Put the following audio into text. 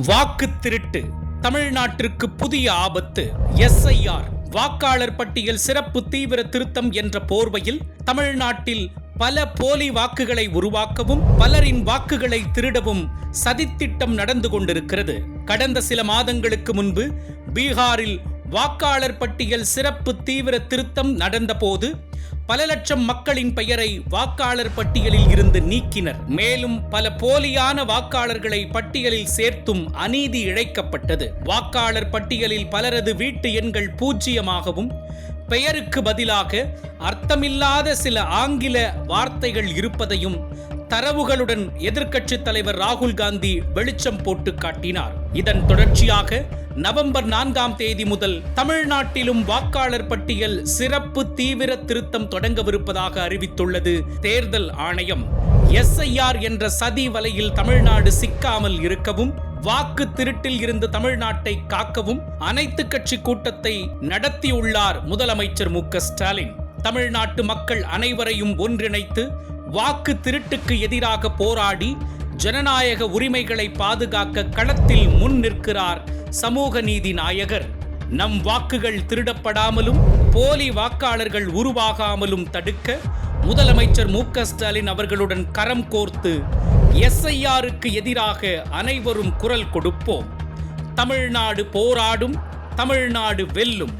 வாக்கு திருட்டு தமிழ்நாட்டிற்கு புதிய ஆபத்து. எஸ்ஐஆர் வாக்காளர் பட்டியல் சிறப்பு தீவிர திருத்தம் என்ற போர்வையில் தமிழ்நாட்டில் பல போலி வாக்குகளை உருவாக்கவும் பலரின் வாக்குகளை திருடவும் சதித்திட்டம் நடந்து கொண்டிருக்கிறது. கடந்த சில மாதங்களுக்கு முன்பு பீகாரில் வாக்காளர் பட்டியல் சிறப்பு தீவிர திருத்தம் நடந்தபோது பல லட்சம் மக்களின் பெயரை வாக்காளர் பட்டியலில் இருந்து நீக்கினர். மேலும் பல போலியான வாக்காளர்களை பட்டியலில் சேர்த்தும் அநீதி இழைக்கப்பட்டது. வாக்காளர் பட்டியலில் பலரது வீட்டு எண்கள் பூஜ்ஜியமாகவும் பெயருக்கு பதிலாக அர்த்தமில்லாத சில ஆங்கில வார்த்தைகள் இருப்பதையும் தரவுகளுடன் எதிர்க்கட்சித் தலைவர் ராகுல் காந்தி வெளிச்சம் போட்டு காட்டினார். இதன் தொடர்ச்சியாக நவம்பர் 4 முதல் தமிழ்நாட்டிலும் வாக்காளர் பட்டியல் சிறப்பு தீவிர திருத்தம் தொடங்கவிருப்பதாக அறிவித்துள்ளது தேர்தல் ஆணையம். எஸ்ஐஆர் என்ற சதி வலையில் தமிழ்நாடு சிக்காமல் இருக்கவும் வாக்கு திருட்டில் இருந்து தமிழ்நாட்டை காக்கவும் அனைத்து கட்சி கூட்டத்தை நடத்தியுள்ளார் முதலமைச்சர் மு.க.ஸ்டாலின். தமிழ்நாட்டு மக்கள் அனைவரையும் ஒன்றிணைத்து வாக்கு திருட்டுக்கு எதிராக போராடி ஜனநாயக உரிமைகளை பாதுகாக்க களத்தில் முன் நிற்கிறார் சமூக நீதி நாயகர். நம் வாக்குகள் திருடப்படாமலும் போலி வாக்காளர்கள் உருவாகாமலும் தடுக்க முதலமைச்சர் மு.க.ஸ்டாலின் அவர்களுடன் கரம் கோர்த்து எஸ்ஐஆருக்கு எதிராக அனைவரும் குரல் கொடுப்போம். தமிழ்நாடு போராடும், தமிழ்நாடு வெல்லும்.